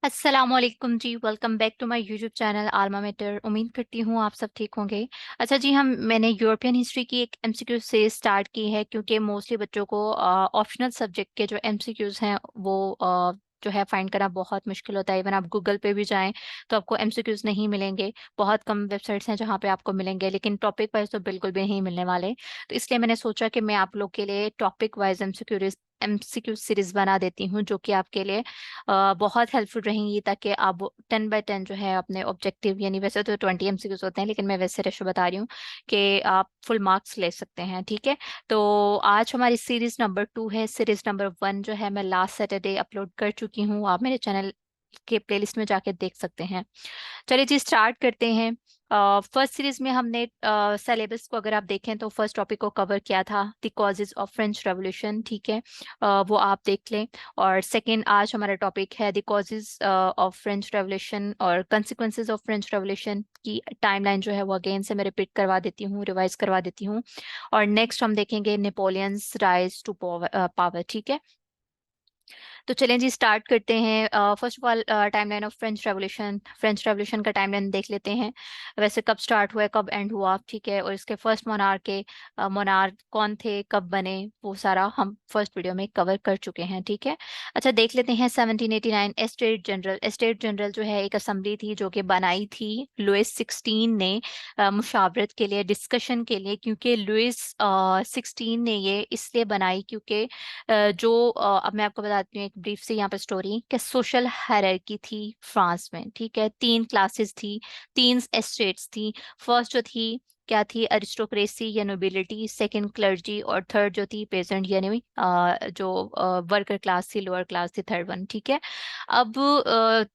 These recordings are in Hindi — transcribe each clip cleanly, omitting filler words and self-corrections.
अस्सलामुअलैकुम जी। Welcome back to my YouTube channel alma mater. उम्मीद करती हूँ आप सब ठीक होंगे। अच्छा जी, मैंने यूरोपियन हिस्ट्री की एक एमसीक्यू से स्टार्ट की है क्योंकि मोस्टली बच्चों को ऑप्शनल सब्जेक्ट के जो एमसीक्यूज हैं वो जो है फाइंड करना बहुत मुश्किल होता है। इवन आप गूगल पे भी जाएं तो आपको एमसीक्यूज नहीं मिलेंगे। बहुत कम वेबसाइट्स हैं जहाँ पे आपको मिलेंगे, लेकिन टॉपिक वाइज तो बिल्कुल भी नहीं मिलने वाले। तो इसलिए मैंने सोचा कि मैं आप लोग के लिए टॉपिक वाइज एमसीक्यू सीरीज बना देती हूँ, जो कि आपके लिए बहुत हेल्पफुल रहेंगी, ताकि आप 10 बाय 10 जो है अपने ऑब्जेक्टिव, यानी वैसे तो 20 एमसीक्यूज होते हैं लेकिन मैं वैसे रेशो बता रही हूँ कि आप फुल मार्क्स ले सकते हैं। ठीक है, तो आज हमारी सीरीज नंबर 2 है। सीरीज नंबर 1 जो है मैं लास्ट सैटरडे अपलोड कर चुकी हूँ, आप मेरे चैनल के प्लेलिस्ट में जाके देख सकते हैं। चलिए जी, स्टार्ट करते हैं। फर्स्ट सीरीज में हमने सिलेबस को अगर आप देखें तो फर्स्ट टॉपिक को कवर किया था, the causes of French revolution. ठीक है, वो आप देख लें। और सेकंड आज हमारा टॉपिक है the causes of French revolution और कंसिक्वेंसेज ऑफ फ्रेंच रेवोल्यूशन की टाइमलाइन जो है वो अगेन से मैं रिपीट करवा देती हूँ, रिवाइज करवा देती हूँ। और नेक्स्ट हम देखेंगे नेपोलियंस राइज टू पावर। ठीक है, तो चलें जी, स्टार्ट करते हैं। First of all timeline of French revolution. French revolution का टाइमलाइन देख लेते हैं, वैसे कब स्टार्ट हुआ है, कब एंड हुआ। ठीक है, और इसके फर्स्ट मोनार्क कौन थे, कब बने, वो सारा हम फर्स्ट वीडियो में कवर कर चुके हैं। ठीक है, अच्छा देख लेते हैं 1789 एस्टेट जनरल। एस्टेट जनरल जो है एक असेंबली थी जो कि बनाई थी लुइस 16 ने, मुशावरत के लिए, डिस्कशन के लिए। क्योंकि लुइस 16 ने ये इसलिए बनाई क्योंकि अब मैं आपको बताती हूँ एक ब्रीफ से यहाँ पर स्टोरी, कि सोशल हायरार्की थी फ्रांस में। ठीक है, 3 क्लासेस थी, 3 एस्टेट्स थी। फर्स्ट जो थी क्या थी, अरिस्टोक्रेसी या नोबिलिटी। सेकंड क्लर्जी, और थर्ड जो थी पेजेंट, यानी जो वर्कर क्लास थी, लोअर क्लास थी, थर्ड वन। ठीक है, अब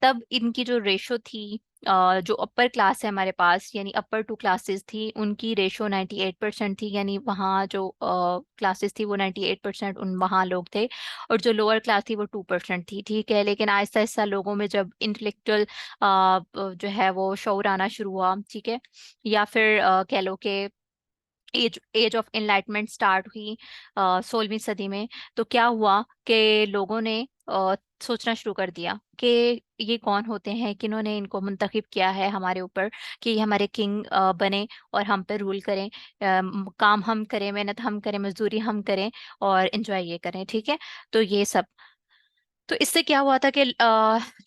तब इनकी जो रेशो थी, जो अपर क्लास है हमारे पास, यानी अपर 2 क्लासेस थी, उनकी रेशो 98% थी। यानी वहाँ जो क्लासेस थी वो 98% उन वहाँ लोग थे, और जो लोअर क्लास थी वो 2% थी। ठीक है, लेकिन आहिस्ता आहिस्ता लोगों में जब इंटेलेक्चुअल जो है वो शौर आना शुरू हुआ, ठीक है, या फिर कह लो कि age age of enlightenment start हुई 16वीं सदी में, तो क्या हुआ कि लोगों ने सोचना शुरू कर दिया कि ये कौन होते हैं, किन्होंने इनको मुंतखब किया है हमारे ऊपर, कि ये हमारे किंग बने और हम पे रूल करें। काम हम करें, मेहनत हम करें, मजदूरी हम करें, और एंजॉय ये करें। ठीक है, तो ये सब, तो इससे क्या हुआ था कि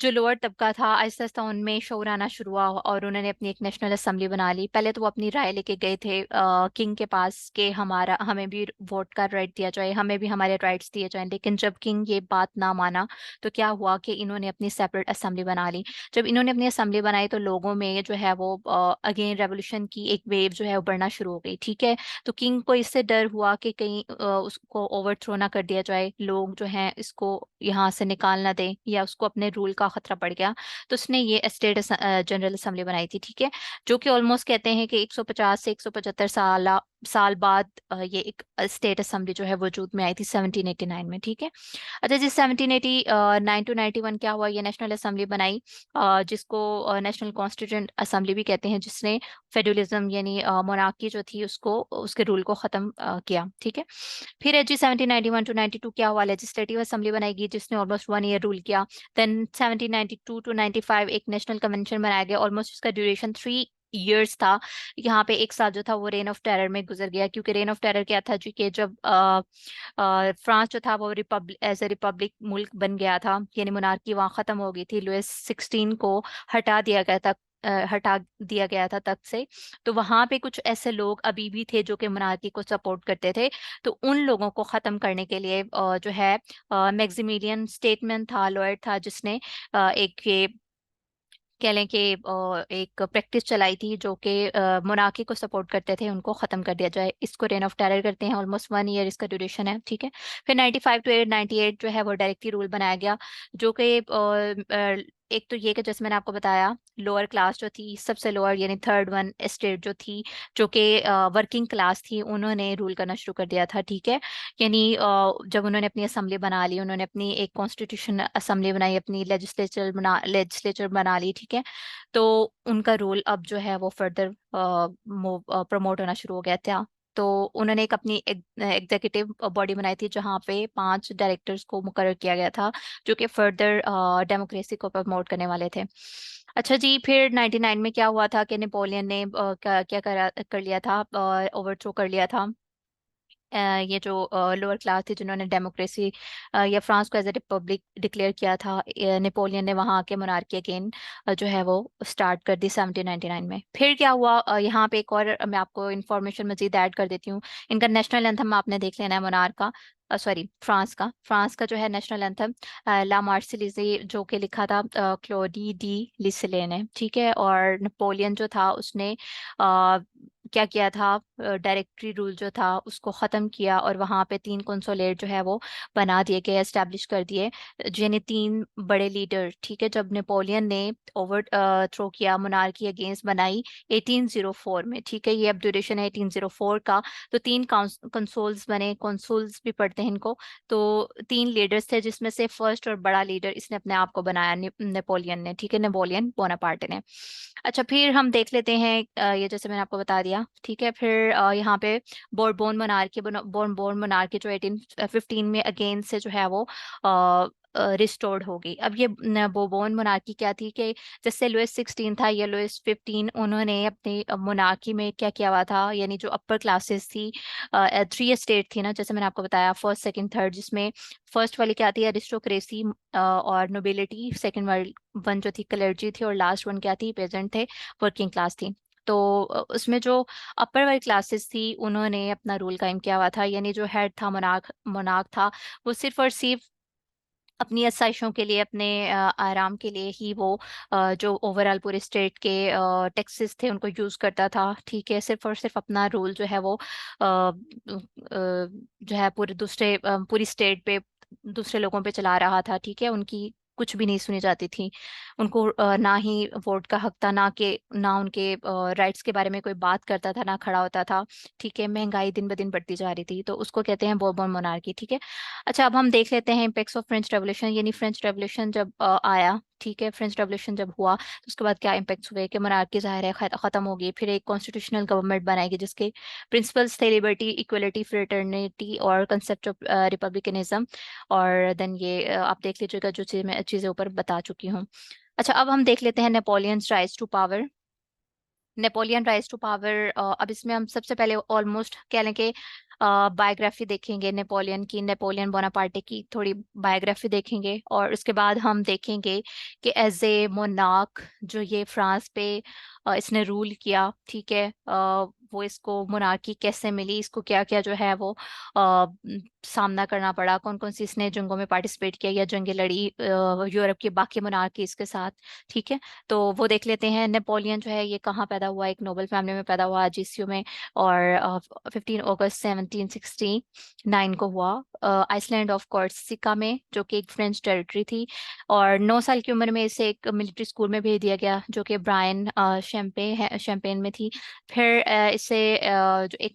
जो लोअर तबका था आहिस्ता आहिस्ता उनमें शोर आना शुरू हुआ, और उन्होंने अपनी एक नेशनल असेंबली बना ली। पहले तो वो अपनी राय लेके गए थे किंग के पास कि हमें भी वोट का राइट दिया जाए, हमें भी हमारे राइट्स दिए जाएं। लेकिन जब किंग ये बात ना माना तो क्या हुआ कि इन्होंने अपनी सेपरेट असेंबली बना ली। जब इन्होंने अपनी असेंबली बनाई तो लोगों में जो है वो अगेन रेवोल्यूशन की एक वेव जो है वो बढ़ना शुरू हो गई। ठीक है, तो किंग को इससे डर हुआ कि कहीं उसको ओवरथ्रो ना कर दिया जाए, लोग जो हैं इसको यहाँ से निकाल ना दें, या उसको अपने रूल का खतरा पड़ गया। तो उसने ये स्टेट जनरल असेंबली बनाई थी। ठीक है, जो कि ऑलमोस्ट कहते हैं कि 150 से 175 साल बाद ये एक स्टेट असेंबली जो है वजूद में आई थी 1789 में। ठीक है, अच्छा जी, 1789 टू 91 क्या हुआ, ये नेशनल असेंबली बनाई, जिसको नेशनल कॉन्स्टिट्यूंट असेंबली भी कहते हैं, जिसने फेडरलिज्म यानी मोनार्की जो थी उसको, उसके रूल को खत्म किया। ठीक है, फिर है जी 1791 टू 92 क्या हुआ, लेजिस्लेटिव असेंबली बनाएगी जिसने ऑलमोस्ट 1 ईयर रूल किया। देन 1792 टू 95 एक नेशनल कन्वेंशन बनाया गया, ऑलमोस्ट इसका ड्यूरेशन 3 इयर्स था। यहाँ पे एक साल जो था वो रेन ऑफ टेरर में गुजर गया, क्योंकि रेन ऑफ टेरर क्या था जी, कि जब फ्रांस जो था वो एज ए रिपब्लिक मुल्क बन गया था, यानी मोनार्की वहाँ खत्म हो गई थी, लुइस 16 को हटा दिया गया था तख्त से। तो वहां पे कुछ ऐसे लोग अभी भी थे जो कि मोनार्की को सपोर्ट करते थे। तो उन लोगों को खत्म करने के लिए जो है मैक्सिमिलियन स्टेटमैन था, लॉयर था, जिसने एक ये कह लें कि एक प्रैक्टिस चलाई थी, जो कि मोनार्की को सपोर्ट करते थे, उनको खत्म कर दिया जाए। इसको रेन ऑफ टेरर करते हैं, ऑलमोस्ट 1 ईयर इसका ड्यूरेशन है। ठीक है, फिर 95 टू 98 जो है वो डायरेक्टली रूल बनाया गया, जो कि एक तो ये कि जैसे मैंने आपको बताया, लोअर क्लास जो थी, सबसे लोअर यानी थर्ड वन स्टेट जो थी, जो कि वर्किंग क्लास थी, उन्होंने रूल करना शुरू कर दिया था। ठीक है, यानी जब उन्होंने अपनी असेंबली बना ली, उन्होंने अपनी एक कॉन्स्टिट्यूशन असेंबली बनाई, अपनी लेजिस्लेचर बना ली। ठीक है, तो उनका रूल अब जो है वो फर्दर प्रमोट होना शुरू हो गया था। तो उन्होंने एक अपनी एग्जीक्यूटिव बॉडी बनाई थी जहाँ पे 5 डायरेक्टर्स को मुकर्रर किया गया था, जो कि फर्दर डेमोक्रेसी को प्रमोट करने वाले थे। अच्छा जी, फिर 99 में क्या हुआ था कि नेपोलियन ने क्या क्या कर लिया था, ओवरथ्रो कर लिया था ये जो लोअर क्लास थी जिन्होंने डेमोक्रेसी या फ्रांस को एज ए रिपब्लिक डिक्लेयर किया था। नेपोलियन ने वहां आके मोनार्की अगेन जो है वो स्टार्ट कर दी 1799 में। फिर क्या हुआ, यहाँ पे एक और मैं आपको इन्फॉर्मेशन मजीद ऐड कर देती हूँ। इनका नेशनल एंथम आपने देख लेना है मोनार्क का, सॉरी फ्रांस का जो है नेशनल एंथम ला मार्सिलीजे, जो कि लिखा था क्लोडी डी लिसले ने, ठीक है। और नेपोलियन जो था उसने क्या किया था, डायरेक्टरी रूल जो था उसको ख़त्म किया और वहाँ पे 3 कंसोलेट जो है वो बना दिए गए, एस्टेब्लिश कर दिए, यानी 3 बड़े लीडर, ठीक है। जब नेपोलियन ने ओवर थ्रो किया, मोनार्की अगेंस्ट बनाई 1804 में, ठीक है। ये अब ड्यूरेशन है 1804 का। तो 3 कंसोल्स बने, कंसुल्स भी पढ़ते हैं इनको। तो 3 लीडर्स थे जिसमें से फर्स्ट और बड़ा लीडर इसने अपने आप को बनाया, नेपोलियन ने, ठीक है, नेपोलियन बोनापार्ट ने। अच्छा, फिर हम देख लेते हैं ये जैसे मैंने आपको बता दिया, ठीक है। फिर यहाँ पे बोरबोन मोनार्की, बोरबोन मोनार्की जो 1815 में अगेन से जो है वो रिस्टोर्ड होगी। अब ये बोरबोन मोनार्की क्या थी कि जैसे लुइस 16 था, ये लुइस 15, उन्होंने अपनी मोनार्की में क्या किया हुआ था, यानी जो अपर क्लासेस थी, 3 स्टेट थी ना, जैसे मैंने आपको बताया, फर्स्ट सेकंड थर्ड, जिसमें फर्स्ट वाली क्या थी, अरिस्टोक्रेसी और नोबिलिटी, सेकंड वाली वन जो थी क्लर्जी थी, और लास्ट वन क्या थी, पेजेंट थे, वर्किंग क्लास थी। तो उसमें जो अपर वाली क्लासेस थी उन्होंने अपना रूल कायम किया हुआ था, यानी जो हेड था, मोनार्क था, वो सिर्फ और सिर्फ अपनी आसाइशों के लिए, अपने आराम के लिए ही वो जो ओवरऑल पूरे स्टेट के टैक्सेस थे उनको यूज करता था, ठीक है। सिर्फ और सिर्फ अपना रूल जो है वो जो है पूरी स्टेट पे दूसरे लोगों पे चला रहा था, ठीक है। उनकी कुछ भी नहीं सुनी जाती थी। उनको ना ही वोट का हक था, ना उनके राइट्स के बारे में कोई बात करता था, ना खड़ा होता था, ठीक है। महंगाई दिन ब दिन बढ़ती जा रही थी, तो उसको कहते हैं बोरबोन मोनार्की, ठीक है। अच्छा, अब हम देख लेते हैं इम्पैक्ट्स ऑफ फ्रेंच रेवोल्यूशन, यानी फ्रेंच रेवोल्यूशन जब आया, ठीक है, फ्रेंच रेवोल्यूशन जब हुआ तो उसके बाद क्या इम्पैक्ट्स हुए कि मोनार्की ज़ाहिर है खत्म होगी। फिर एक कॉन्स्टिट्यूशनल गवर्नमेंट बनाएगी जिसके प्रिंसिपल्स थे लिबर्टी, इक्वलिटी, फ्रेटर्निटी और कंसेप्ट ऑफ रिपब्लिकनिज्म। और देन ये आप देख लीजिएगा जो चीज़ें ऊपर बता चुकी हूँ। अच्छा, अब हम देख लेते हैं Napoleon's rise to power. Napoleon rise to power, अब इसमें हम सबसे पहले ऑलमोस्ट कह लें कि बायोग्राफी देखेंगे नेपोलियन की, नेपोलियन बोनापार्टे की थोड़ी बायोग्राफी देखेंगे, और उसके बाद हम देखेंगे कि एज ए मोनार्क जो ये फ्रांस पे इसने रूल किया, ठीक है, वो इसको मोनार्की कैसे मिली, इसको क्या क्या जो है वो सामना करना पड़ा, कौन कौन सी इसने जंगों में पार्टिसिपेट किया या जंगें लड़ी यूरोप के बाकी मोनार्कीज के साथ, ठीक है। तो वो देख लेते हैं। नेपोलियन जो है ये कहाँ पैदा हुआ, एक नोबल फैमिली में पैदा हुआ, जीसीयू में, और 15 अगस्त 1769 को हुआ, आइसलैंड ऑफ कॉर्सिका में, जो कि एक फ्रेंच टेरिटरी थी। और 9 साल की उम्र में इसे एक मिलिट्री स्कूल में भेज दिया गया जो कि ब्रायन शैम्पेन में थी। फिर इसे जो एक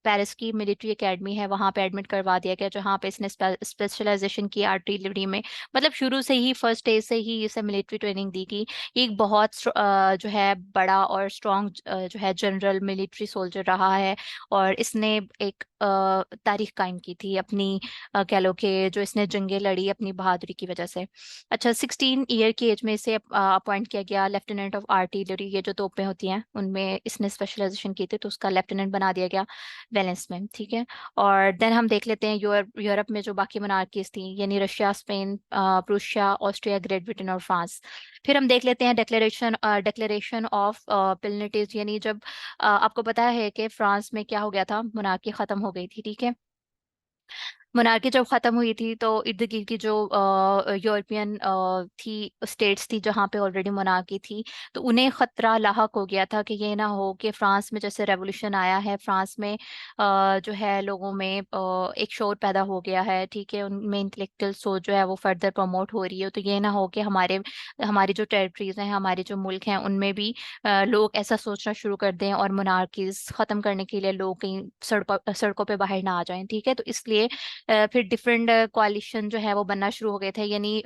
पेरिस की मिलिट्री एकेडमी है वहां पे एडमिट करवा दिया गया, जहाँ पे इसने स्पेशलाइजेशन की आर्टिलरी में, मतलब शुरू से ही फर्स्ट डे से ही इसे मिलिट्री ट्रेनिंग दी गई। ये एक बहुत जो है बड़ा और स्ट्रॉन्ग जो है जनरल मिलिट्री सोल्जर रहा है, और इसने एक तारीख कायम की थी अपनी, कह लो कि जो इसने जंगें लड़ी अपनी बहादुरी की वजह से। अच्छा, 16 ईयर की एज में इसे अपॉइंट किया गया लेफ्टिनेंट ऑफ आर्टिलरी, ये जो तोपें होती हैं उनमें इसने स्पेशलाइजेशन की थी, तो उसका लेफ्टिनेंट बना दिया गया वेलेंस में, ठीक है। और देन हम देख लेते हैं यूरोप में जो बाकी मोनार्कीज थी, यानी Russia, Spain, Prussia, Austria, great Britain और फ्रांस। फिर हम देख लेते हैं डिक्लेरेशन ऑफ पिलनिटीज, यानी जब आपको पता है कि फ्रांस में क्या हो गया था, मोनार्की खत्म हो गई थी, ठीक है। मोनार्की जब खत्म हुई थी तो इर्द गिर्द की जो यूरोपियन थी स्टेट्स थी जहाँ पे ऑलरेडी मोनार्की थी, तो उन्हें खतरा लाहक हो गया था कि ये ना हो कि फ्रांस में जैसे रेवोल्यूशन आया है, फ्रांस में जो है लोगों में एक शोर पैदा हो गया है, ठीक है, उनमें इंटेलेक्चुअल सोच जो है वो फर्दर प्रमोट हो रही है, तो ये ना हो कि हमारी जो टेरिटरीज हैं, हमारे जो मुल्क हैं, उनमें भी लोग ऐसा सोचना शुरू कर दें और मोनार्कीज खत्म करने के लिए लोग कहीं सड़कों पे बाहर ना आ जाएं, ठीक है। तो इसलिए फिर डिफरेंट कोalition जो है वो बनना शुरू हो गए थे, यानी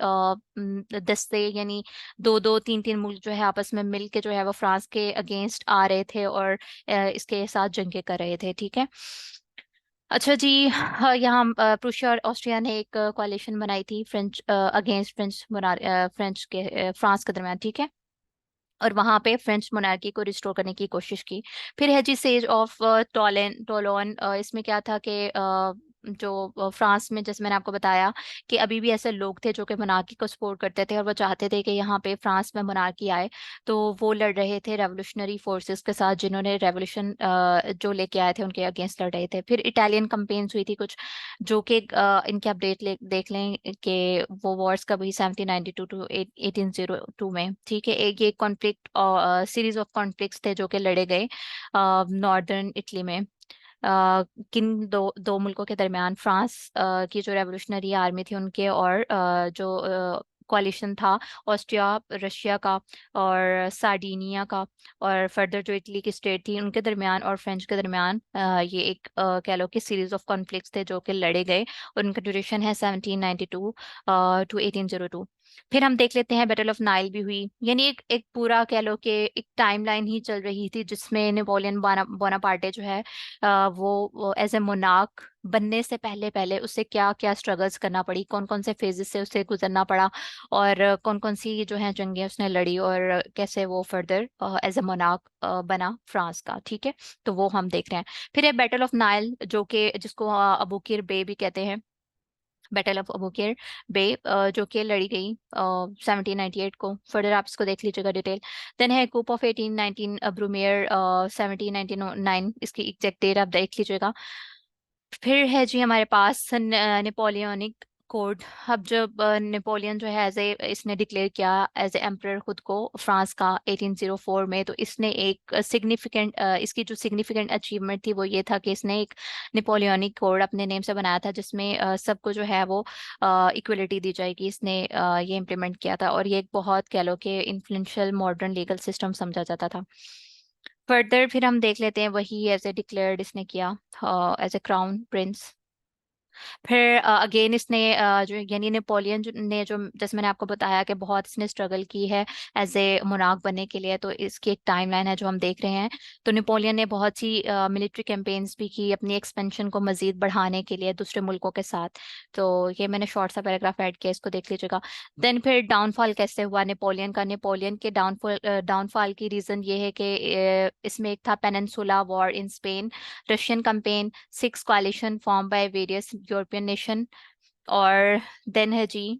दस्ते, यानी दो दो तीन तीन मुल्क जो है आपस में मिल के जो है वो फ्रांस के अगेंस्ट आ रहे थे और इसके साथ जंगे कर रहे थे। ठीक है। अच्छा जी, हाँ, यहाँ प्रूशिया और ऑस्ट्रिया ने एक कोalition बनाई थी फ्रेंच अगेंस्ट फ्रेंच के फ्रांस के दरमियान। ठीक है। और वहां पे फ्रेंच मोनार्की को रिस्टोर करने की कोशिश की। फिर है जी सेज ऑफ टोलोन। इसमें क्या था कि जो फ्रांस में, जैसे मैंने आपको बताया कि अभी भी ऐसे लोग थे जो कि मोनार्की को सपोर्ट करते थे और वो चाहते थे कि यहाँ पे फ्रांस में मोनार्की आए। तो वो लड़ रहे थे रेवोल्यूशनरी फोर्सेस के साथ, जिन्होंने रेवोल्यूशन जो लेके आए थे उनके अगेंस्ट लड़ रहे थे। फिर इटालियन कंपेन्स हुई थी कुछ, जो कि इनके अपडेट देख लें कि वो वॉर्स कभी 1792 टू 1802 में। ठीक है। एक ये कॉन्फ्लिक्ट और सीरीज ऑफ कॉन्फ्लिक्ट्स थे जो कि लड़े गए नॉर्दर्न इटली में। किन दो मुल्कों के दरमियान, फ्रांस की जो रेवोल्यूशनरी आर्मी थी उनके, और जो कोalition था ऑस्ट्रिया रशिया का और सार्डिनिया का, और फर्दर जो इटली की स्टेट थी उनके दरमियान और फ्रेंच के दरमियान। ये एक कह लो कि सीरीज ऑफ कॉन्फ्लिक्ट्स थे जो कि लड़े गए, और उनका ड्यूरेशन है 1792 टू 1802। फिर हम देख लेते हैं बैटल ऑफ नाइल भी हुई, यानी एक पूरा कह लो कि एक टाइमलाइन ही चल रही थी जिसमें नेपोलियन बोनापार्टे जो है वो एज ए मोनार्क बनने से पहले पहले उससे क्या क्या स्ट्रगल्स करना पड़ी, कौन कौन से फेजेस से उसे गुजरना पड़ा, और कौन कौन सी जो है जंगें उसने लड़ी, और कैसे वो फर्दर एज ए मोनार्क बना फ्रांस का। ठीक है। तो वो हम देख रहे हैं। फिर है बैटल ऑफ नाइल, जो कि जिसको अबूकिर बे भी कहते हैं, बैटल ऑफ अबूकिर बे, जो कि लड़ी गई 1798 को। फर्दर आप इसको देख लीजिएगा डिटेल। देन है कूप ऑफ 1819 ब्रूमेयर 1799, इसकी एग्जैक्ट डेट आप देख लीजिएगा। फिर है जी हमारे पास नेपोलियनिक कोड। अब जब नेपोलियन जो है एज ए इसने डिक्लेयर किया एज ए एम्परर खुद को फ्रांस का 1804 में, तो इसने एक सिग्निफिकेंट इसकी जो सिग्निफिकेंट अचीवमेंट थी वो ये था कि इसने एक नेपोलियनिक कोड अपने नेम से बनाया था, जिसमें सबको जो है वो इक्वलिटी दी जाएगी। इसने ये इम्प्लीमेंट किया था, और ये एक बहुत कह लो कि इन्फ्लुएंशियल मॉडर्न लीगल सिस्टम समझा जाता था। फर्दर फिर हम देख लेते हैं वही एज ए डिक्लेयर्ड इसने किया एज ए क्राउन प्रिंस। फिर अगेन इसने जो यानी नेपोलियन ने जो, जैसे मैंने आपको बताया कि बहुत इसने स्ट्रगल की है एज ए मोनार्क बनने के लिए, तो इसकी एक टाइमलाइन है जो हम देख रहे हैं। तो नेपोलियन ने बहुत सी मिलिट्री कैंपेन्स भी की अपनी एक्सपेंशन को मजीद बढ़ाने के लिए दूसरे मुल्कों के साथ। तो ये मैंने शॉर्ट सा पैराग्राफ ऐड किया, इसको देख लीजिएगा। देन फिर डाउनफॉल कैसे हुआ नेपोलियन का। नेपोलियन के डाउनफॉल की रीज़न ये है कि इसमें एक था peninsula war in Spain, Russian campaign, six coalition form by various European nation, और देन है जी